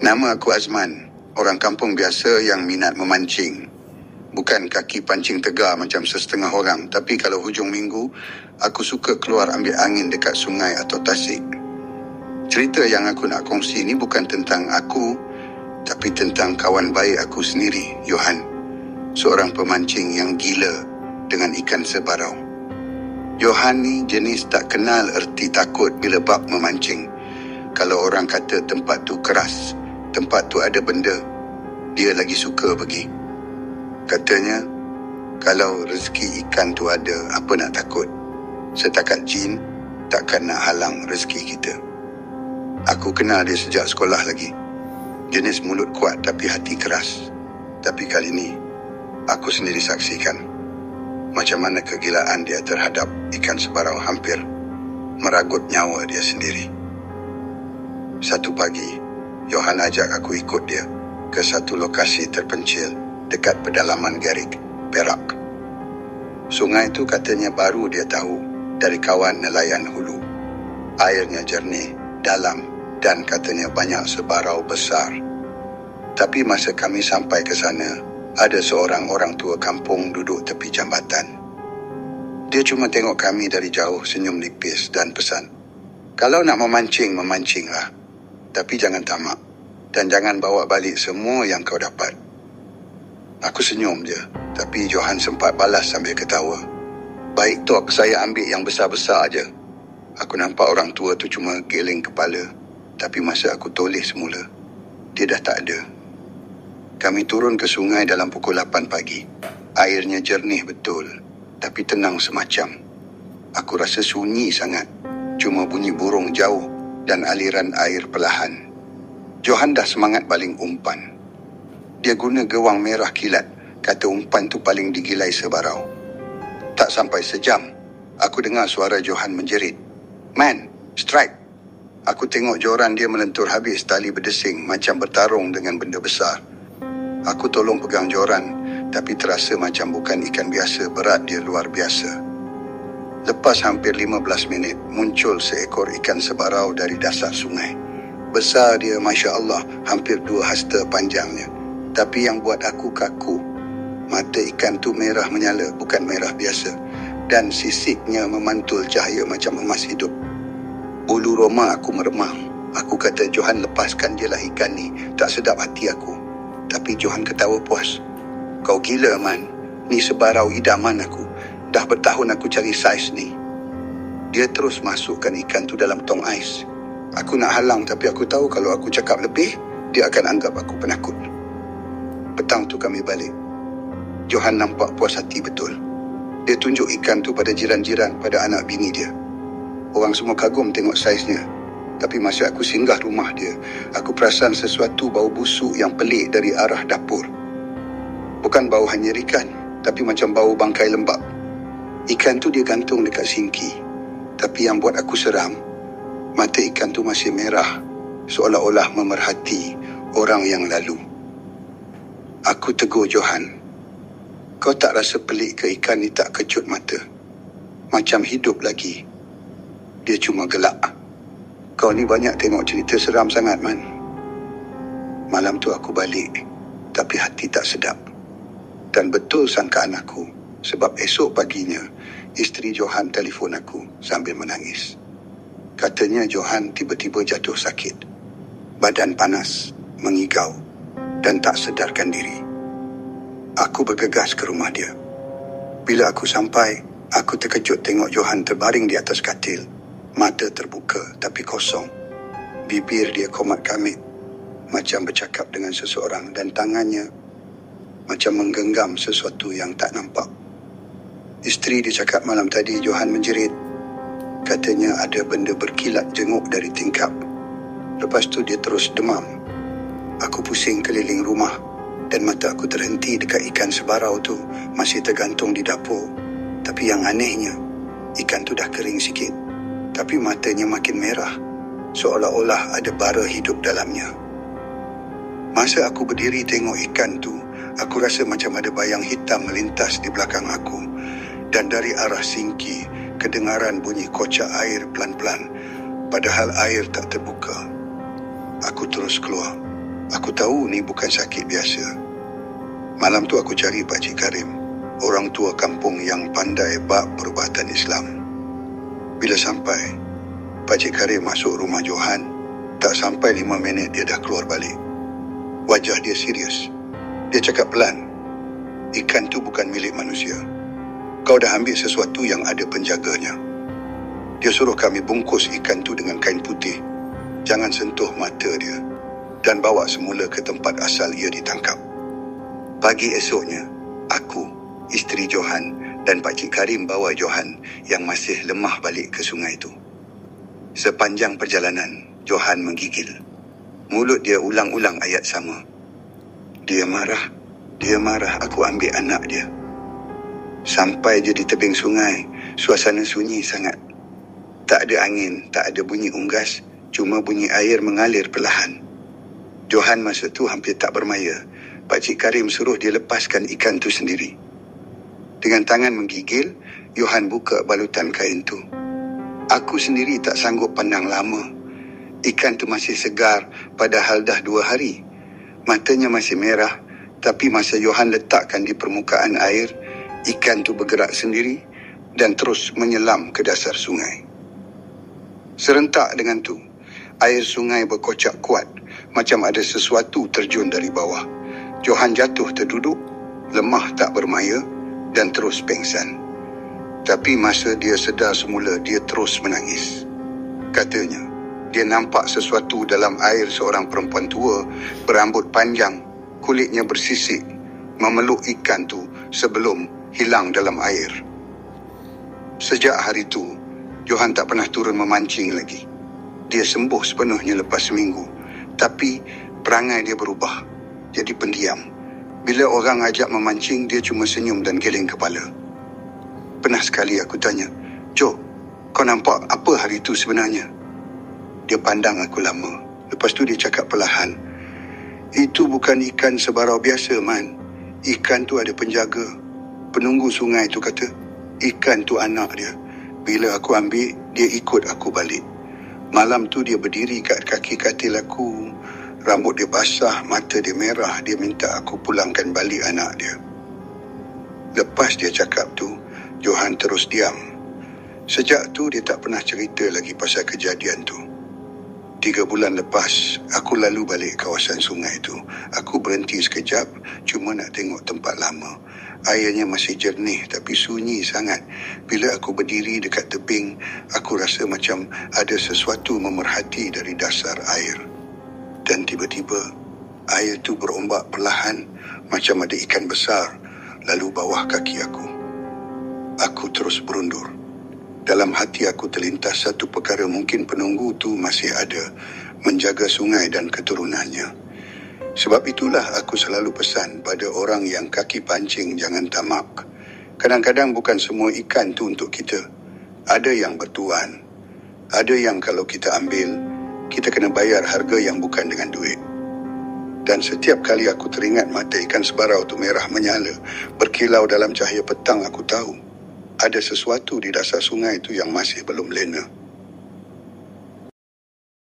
Nama aku Azman, orang kampung biasa yang minat memancing. Bukan kaki pancing tegar macam setengah orang, tapi kalau hujung minggu, aku suka keluar ambil angin dekat sungai atau tasik. Cerita yang aku nak kongsi ni bukan tentang aku, tapi tentang kawan baik aku sendiri, Johan. Seorang pemancing yang gila dengan ikan sebarau. Johan ni jenis tak kenal erti takut bila bab memancing. Kalau orang kata tempat tu keras, tempat tu ada benda, dia lagi suka pergi. Katanya, kalau rezeki ikan tu ada, apa nak takut? Setakat jin, takkan nak halang rezeki kita. Aku kenal dia sejak sekolah lagi. Jenis mulut kuat tapi hati keras. Tapi kali ni, aku sendiri saksikan macam mana kegilaan dia terhadap ikan sebarau hampir meragut nyawa dia sendiri. Satu pagi, Johan ajak aku ikut dia ke satu lokasi terpencil dekat pedalaman Gerik, Perak. Sungai tu katanya baru dia tahu dari kawan nelayan hulu. Airnya jernih, dalam dan katanya banyak sebarau besar. Tapi masa kami sampai ke sana, ada seorang orang tua kampung duduk tepi jambatan. Dia cuma tengok kami dari jauh, senyum nipis dan pesan, "Kalau nak memancing, memancinglah. Tapi jangan tamak. Dan jangan bawa balik semua yang kau dapat." Aku senyum je, tapi Johan sempat balas sambil ketawa. "Baik Tok, saya ambil yang besar-besar aja." Aku nampak orang tua tu cuma geleng kepala, tapi masa aku toleh semula, dia dah tak ada. Kami turun ke sungai dalam pukul 8 pagi. Airnya jernih betul, tapi tenang semacam. Aku rasa sunyi sangat, cuma bunyi burung jauh dan aliran air perlahan. Johan dah semangat baling umpan. Dia guna gewang merah kilat, kata umpan tu paling digilai sebarau. Tak sampai sejam, aku dengar suara Johan menjerit, "Man, strike!" Aku tengok joran dia melentur habis tali berdesing macam bertarung dengan benda besar. Aku tolong pegang joran, tapi terasa macam bukan ikan biasa, berat dia luar biasa. Lepas hampir 15 minit, muncul seekor ikan sebarau dari dasar sungai. Besar dia, Masya Allah, hampir 2 hasta panjangnya. Tapi yang buat aku kaku, mata ikan tu merah menyala, bukan merah biasa. Dan sisiknya memantul cahaya macam emas hidup. Bulu roma aku meremang. Aku kata, "Johan, lepaskan je lah ikan ni. Tak sedap hati aku." Tapi Johan ketawa puas. "Kau gila, Man. Ni sebarau idaman aku. Dah bertahun aku cari saiz ni." Dia terus masukkan ikan tu dalam tong ais. Aku nak halang, tapi aku tahu kalau aku cakap lebih, dia akan anggap aku penakut. Petang tu kami balik. Johan nampak puas hati betul. Dia tunjuk ikan tu pada jiran-jiran, pada anak bini dia. Orang semua kagum tengok saiznya. Tapi masa aku singgah rumah dia, aku perasan sesuatu bau busuk yang pelik dari arah dapur. Bukan bau hanyir ikan, tapi macam bau bangkai lembab. Ikan tu dia gantung dekat sinki. Tapi yang buat aku seram, mata ikan tu masih merah, seolah-olah memerhati orang yang lalu. Aku tegur Johan, "Kau tak rasa pelik ke ikan ni tak kecut mata? Macam hidup lagi." Dia cuma gelak. "Kau ni banyak tengok cerita seram sangat, Man." Malam tu aku balik, tapi hati tak sedap. Dan betul sangkaan aku, sebab esok paginya, isteri Johan telefon aku sambil menangis. Katanya Johan tiba-tiba jatuh sakit. Badan panas, mengigau dan tak sedarkan diri. Aku bergegas ke rumah dia. Bila aku sampai, aku terkejut tengok Johan terbaring di atas katil. Mata terbuka tapi kosong. Bibir dia komat kamit, macam bercakap dengan seseorang, dan tangannya macam menggenggam sesuatu yang tak nampak. Isteri dia cakap malam tadi Johan menjerit. Katanya ada benda berkilat jenguk dari tingkap. Lepas tu dia terus demam. Aku pusing keliling rumah dan mata aku terhenti dekat ikan sebarau tu masih tergantung di dapur. Tapi yang anehnya, ikan tu dah kering sikit, tapi matanya makin merah, seolah-olah ada bara hidup dalamnya. Masa aku berdiri tengok ikan tu, aku rasa macam ada bayang hitam melintas di belakang aku. Dan dari arah sinki, kedengaran bunyi kocak air pelan-pelan, padahal air tak terbuka. Aku terus keluar. Aku tahu ni bukan sakit biasa. Malam tu aku cari Pakcik Karim, orang tua kampung yang pandai bab perubatan Islam. Bila sampai, Pakcik Karim masuk rumah Johan. Tak sampai 5 minit dia dah keluar balik. Wajah dia serius. Dia cakap pelan, ikan tu bukan milik manusia. Kau dah ambil sesuatu yang ada penjaganya. Dia suruh kami bungkus ikan tu dengan kain putih. Jangan sentuh mata dia. Dan bawa semula ke tempat asal ia ditangkap. Pagi esoknya, aku, isteri Johan dan Pakcik Karim bawa Johan yang masih lemah balik ke sungai itu. Sepanjang perjalanan, Johan menggigil. Mulut dia ulang-ulang ayat sama. Dia marah, aku ambil anak dia. Sampai je di tebing sungai, suasana sunyi sangat. Tak ada angin, tak ada bunyi unggas, cuma bunyi air mengalir perlahan. Johan masa tu hampir tak bermaya. Pakcik Karim suruh dia lepaskan ikan tu sendiri. Dengan tangan menggigil, Johan buka balutan kain tu. Aku sendiri tak sanggup pandang lama. Ikan tu masih segar padahal dah 2 hari. Matanya masih merah, tapi masa Johan letakkan di permukaan air, ikan tu bergerak sendiri dan terus menyelam ke dasar sungai. Serentak dengan tu, air sungai berkocak kuat, macam ada sesuatu terjun dari bawah. Johan jatuh terduduk, lemah tak bermaya dan terus pengsan. Tapi masa dia sedar semula, dia terus menangis. Katanya, dia nampak sesuatu dalam air seorang perempuan tua, berambut panjang, kulitnya bersisik, memeluk ikan tu sebelum hilang dalam air. Sejak hari tu, Johan tak pernah turun memancing lagi. Dia sembuh sepenuhnya lepas seminggu. Tapi perangai dia berubah. Jadi pendiam. Bila orang ajak memancing, dia cuma senyum dan geleng kepala. Pernah sekali aku tanya, Jo, kau nampak apa hari itu sebenarnya? Dia pandang aku lama. Lepas tu dia cakap perlahan, itu bukan ikan sebarau biasa, Man. Ikan tu ada penjaga. Penunggu sungai tu kata, ikan tu anak dia. Bila aku ambil, dia ikut aku balik. Malam tu dia berdiri kat kaki katil aku. Rambut dia basah, mata dia merah. Dia minta aku pulangkan balik anak dia. Lepas dia cakap tu, Johan terus diam. Sejak tu dia tak pernah cerita lagi pasal kejadian tu. 3 bulan lepas, aku lalu balik kawasan sungai tu. Aku berhenti sekejap, cuma nak tengok tempat lama. Airnya masih jernih tapi sunyi sangat. Bila aku berdiri dekat tebing, aku rasa macam ada sesuatu memerhati dari dasar air. Dan tiba-tiba, air tu berombak perlahan macam ada ikan besar lalu bawah kaki aku. Aku terus berundur. Dalam hati aku terlintas satu perkara, mungkin penunggu tu masih ada, menjaga sungai dan keturunannya. Sebab itulah aku selalu pesan pada orang yang kaki pancing, jangan tamak. Kadang-kadang bukan semua ikan tu untuk kita. Ada yang bertuan. Ada yang kalau kita ambil, kita kena bayar harga yang bukan dengan duit. Dan setiap kali aku teringat mata ikan sebarau tu merah menyala, berkilau dalam cahaya petang, aku tahu ada sesuatu di dasar sungai tu yang masih belum lena.